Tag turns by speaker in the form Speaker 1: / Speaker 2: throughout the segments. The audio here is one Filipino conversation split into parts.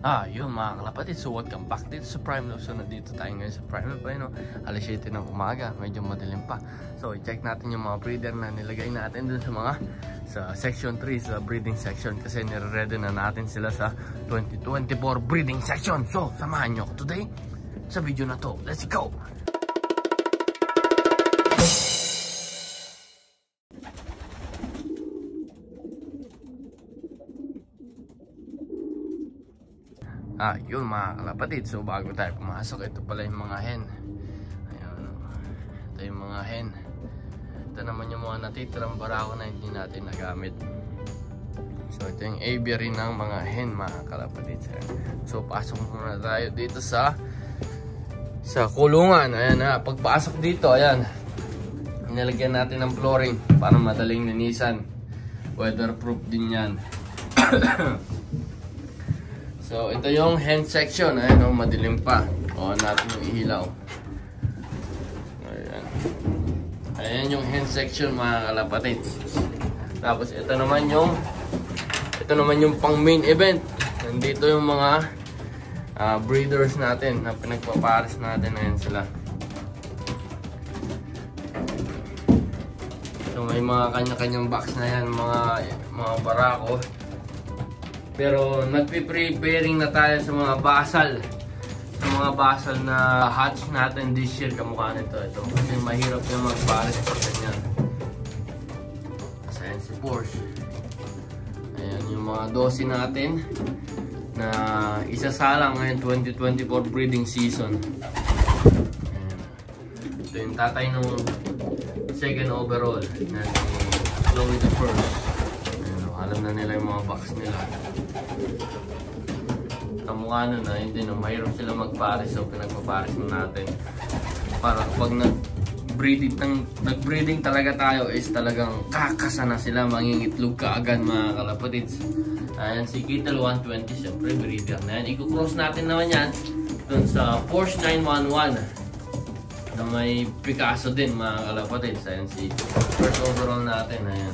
Speaker 1: Yun mga kalapatid, so welcome back dito sa Prime Love. So nandito tayo ngayon sa Prime Love, no? Alas 7 ng umaga, medyo madilim pa. So i-check natin yung mga breeder na nilagay natin dun sa section 3, sa breeding section. Kasi nire-ready na natin sila sa 2024 breeding section. So samahan nyo ako today sa video na to. Let's go! Yun mga kalapatid, so bago tayo pumasok, ito pala yung mga hen. Ayun, ito yung mga hen. Ito naman yung mga natitirang barako na hindi natin nagamit. So ito yung aviary ng mga hen mga kalapatid. So pasok muna tayo dito sa kulungan. Ayan na, pagpasok dito, ayan, nilagyan natin ng flooring para madaling linisan. Weatherproof din yan. So, ito yung hen section. Ayan, madilim pa. Natin yung ihilaw. Ayan. Ayan yung hen section mga kalapatid. Tapos, ito naman yung pang main event. Nandito yung mga breeders natin na pinagpapares natin. Ayan sila. So, may mga kanya-kanyang box na yan, mga barako. Pero nagpe-preparing na tayo sa mga basal. Sa mga basal na hatch natin this year, kamukha nito. Ito. Kasi mahirap yung mag-pares pa ganyan. Ayan si Porsche. Ayan yung mga dosi natin na isasalang ngayon 2024 breeding season. Ayan. Ito yung tatay nung second overall na Chloe the first. Alam na nila yung mga box nila. Kamukha nun na, hindi no, mahirap sila magpares, so pinagpapares na natin. Para pag nag-breeding talaga tayo is talagang kakasa na sila, mangingitlog kaagad mga kalapatids. Ayan si Kittle 120, syempre breeder na yan. I-cross natin naman yan dun sa Porsche 911 na may Picasso din mga kalapatids. Ayan si first overall natin, ayan.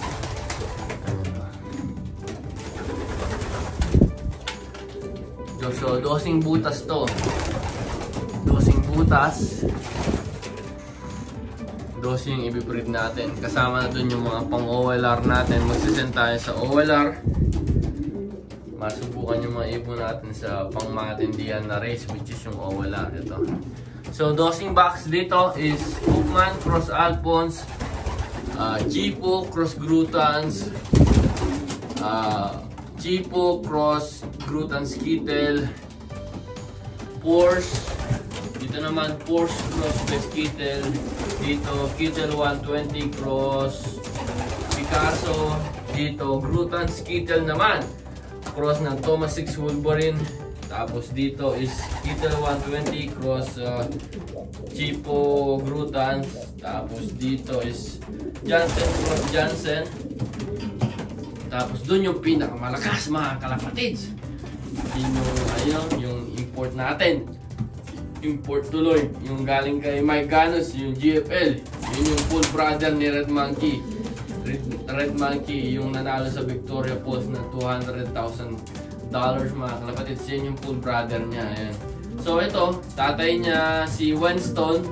Speaker 1: So, dosing butas to. Dosing butas. Dosing ibibreed natin. Kasama na dun yung mga pang OLR natin. Magsisend tayo sa OLR. Masubukan yung mga ibon natin sa pang matindihan na race, which is yung OLR. Ito. So, dosing box dito is Hoopman Cross Alphonse, Chipo Cross Grutans, Chipo Cross Grutans Kittle, Porsche, dito naman Porsche Cross Best Kittle, dito Kittle 120 Cross Picasso, dito Grutans Kittle naman, cross ng Thomas 6 Wolverine, tapos dito is Kittle 120 Cross Chipo Grutans, tapos dito is Jansen Cross Jansen. Tapos doon yung pinakamalakas mga kalapatids. Yung import natin. Import tuloy. Yung galing kay Mike Ganos, yung GFL. Yun yung full brother ni Red Monkey. Red Monkey, yung nanalo sa Victoria Falls na $200,000 mga kalapatids. Yan yung full brother niya. Ayan. So ito, tatay niya si Winston.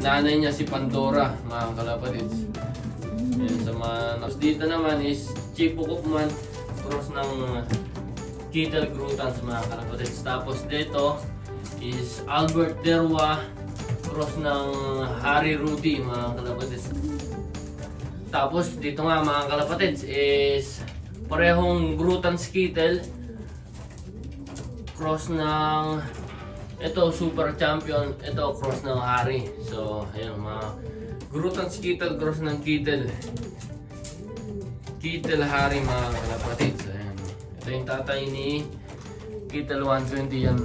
Speaker 1: Nanay niya si Pandora mga kalapatids. Ayan, sa mga dito naman is Chipo Cookman cross ng Kittle Grutans mga kalapatids. Tapos dito is Albert Derwa cross ng Harry Rudy mga kalapatids. Tapos dito nga mga kalapatids is parehong Grutans Kittle cross ng ito Super Champion, ito cross ng Harry. So ayun mga Grutans Kittle cross ng Kittle Harry mga kalapatids. Ayan. Ito yung tatay ni Kittle 120 yan.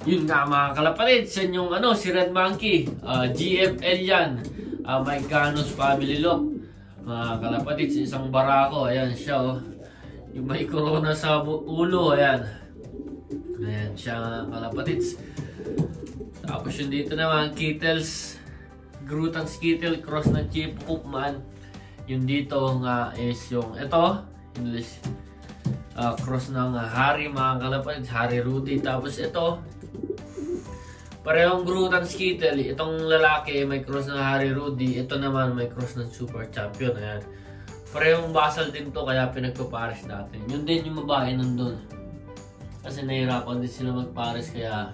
Speaker 1: Yun nga mga kalapatids, yan yung si Red Monkey. GFL yan. Mike Ganos family lock. Mga kalapatids, isang barako. Ayan siya yung may corona sa ulo. Ayan. Ayan siya mga kalapatids. Tapos yun dito naman, Kittles Grutans Kittle cross ng Chipo Cookman. Yung dito nga is yung ito, English
Speaker 2: cross ng Harry mga kalapatids, Harry Rudy. Tapos ito, parehong Groot and Skittle. Itong lalaki may cross ng Harry Rudy, ito naman may cross ng Super Champion. Ayan. Parehong basal din to, kaya pinagpapares natin. Yun din yung babae nandun. Kasi nahirapan din sila magpares, kaya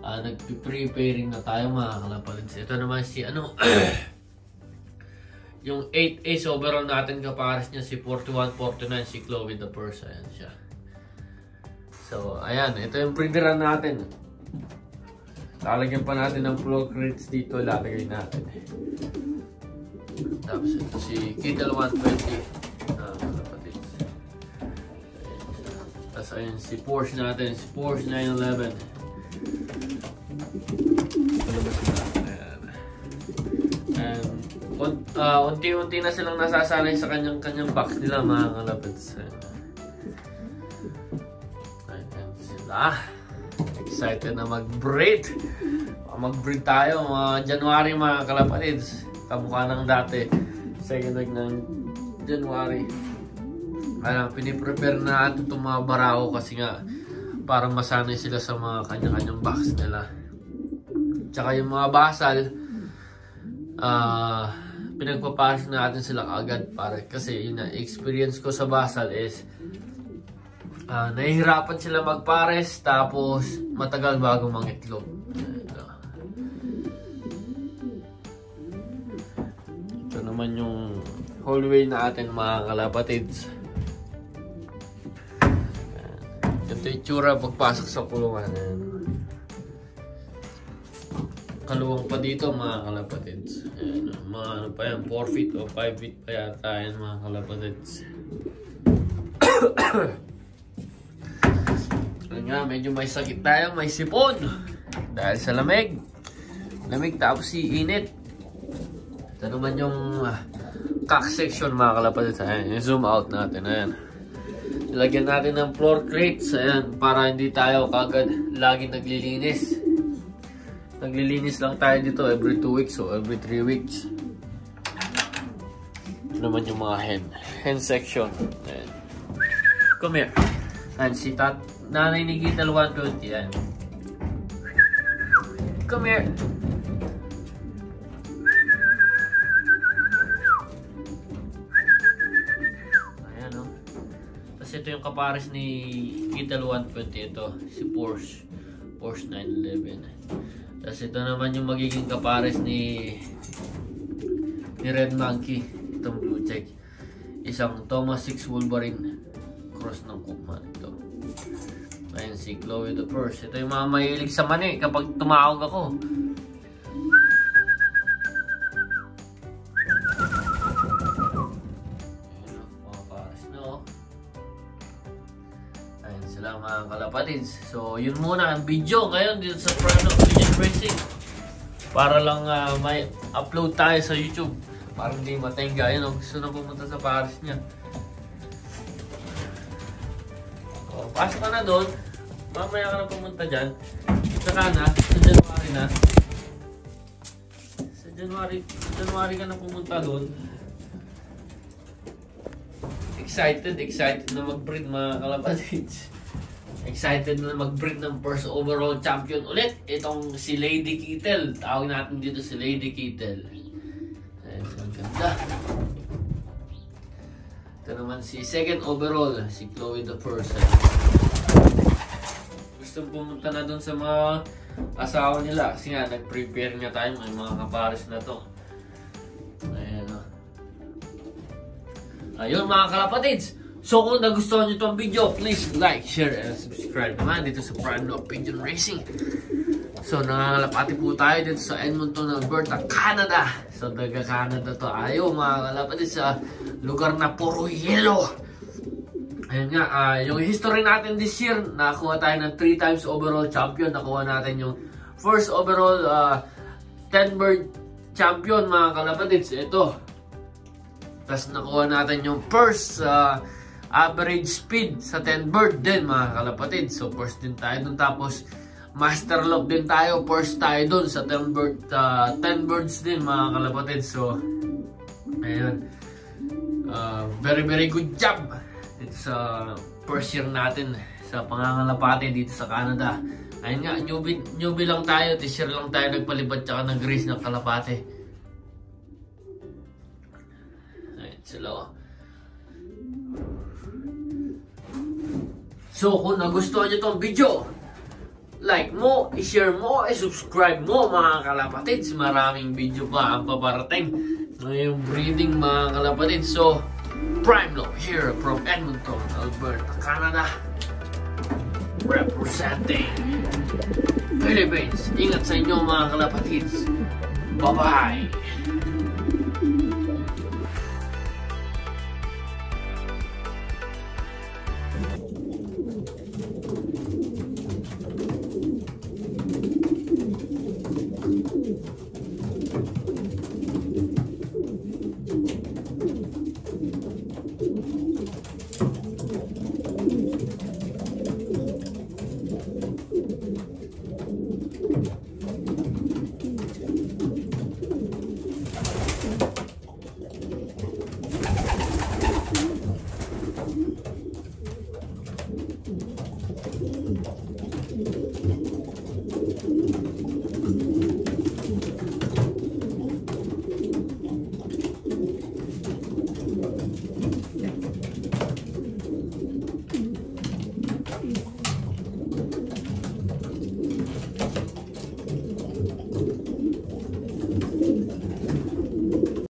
Speaker 2: nag-preparing na tayo mga kalapatids. Ito naman si yung 8 ace overall natin kapares niya, si 41-49, si Chloe the Purse. Ayan siya. So, ayan. Ito yung pre-run natin. Lalagyan pa natin ng floor crates dito. Lalagay natin. Tapos ito si Kittle 120. Kalapatids. Tapos ayun si Porsche natin. Si Porsche 911. Unti-unti na silang nasasanay sa kanyang box nila mga kalapatids. Ayan sila. Excited na mag-breed. Mag-breed tayo mga January mga kalapatids. Kamukha ng dati. Second week ng January. Piniprepare na natin itong mga barao kasi nga para masanay sila sa mga kanya-kanyang box nila. Tsaka yung mga basal, pinagpapares natin sila agad para kasi yun na experience ko sa basal is nahihirapan sila magpares tapos matagal bago mangitlog. Ito naman yung hallway natin mga kalapatids. Ito yung tsura pagpasok sa kulungan. Kaluwang pa dito mga kalapatids. Ayan, mga ano pa yan, 4 feet o 5 feet pa yata yan mga kalapatids. Ayan nga, medyo may sakit tayo, may sipon. Dahil sa lamig. Lamig tapos init. Ito naman yung cock section mga kalapatids. Ayan, zoom out natin. Ayan. Ilagyan natin ng floor crates. Ayan, para hindi tayo kagad lagi naglilinis. Naglilinis lang tayo dito every 2 weeks o every 3 weeks. Ito naman yung mga hen section. Ayan. Come here. Ayan, si nanay ni Kittle 120. Ayan. Come here. Ayan o. Tapos ito yung kapares ni Kittle 120. Ito, si Porsche 911. Tapos ito naman yung magiging kapares ni Red Monkey. Itong blue check. Isang Thomas 6 Wolverine. Cross ng Cookman ito. Ayan si Chloe the Purse. Ito yung mga mahilig sa mani kapag tumawag ako. Ayan mga kapares na oh. Ayan sila mga kalapatids. So yun muna ang video ngayon dito sa Prano Pigeon Racing. Para lang may upload tayo sa YouTube. Para hindi matenga. Ayan o, gusto na pumunta sa pares niya. O, pasok ka na doon. Mamaya ka na pumunta dyan. Saka na, sa January na. Sa January ka na pumunta doon. Excited na mag-breed mga kalapatids. Excited na mag-breed ng first overall champion ulit. Itong si Lady Kittle. Tawag natin dito si Lady Kittle. Ayan, ang ganda. Ito naman si second overall, si Chloe the Purse. Gusto pumunta na dun sa mga asawa nila. Kasi nga, nag-prepare nga tayo. May mga kapares na to. Ayan o. Ayun mga kalapatids. So kung nagustuhan nyo itong video, please like, share, and subscribe naman dito sa Prano Pigeon Racing. So nangangalapati po tayo dito sa Edmonton, Alberta, Canada. So taga-Canada to. Ayaw mga kalapatids sa lugar na puro yelo. Ayun nga, yung history natin this year, nakakuha tayo ng 3 times overall champion. Nakuha natin yung first overall 10 bird champion mga kalapatids. Ito. Tapos nakuha natin yung first average speed sa 10 bird din mga kalapatid. So first din tayo dun. Tapos master lock din tayo. First tayo dun sa 10 birds din mga kalapatid. So ayun, very good job dito sa first year natin sa pangangalapate dito sa Canada. Ayun nga, newbie lang tayo. This year lang tayo nagpalipad tsaka nag-race ng kalapate. Ayun sila. So kung nagustuhan nyo tong video, like mo, i-share mo, i-subscribe mo mga kalapatids. Maraming video pa ang paparating ngayong breeding mga kalapatids. So, Prime Law here from Edmonton, Alberta, Canada. Representing Philippines. Ingat sa inyo mga kalapatids. Bye-bye!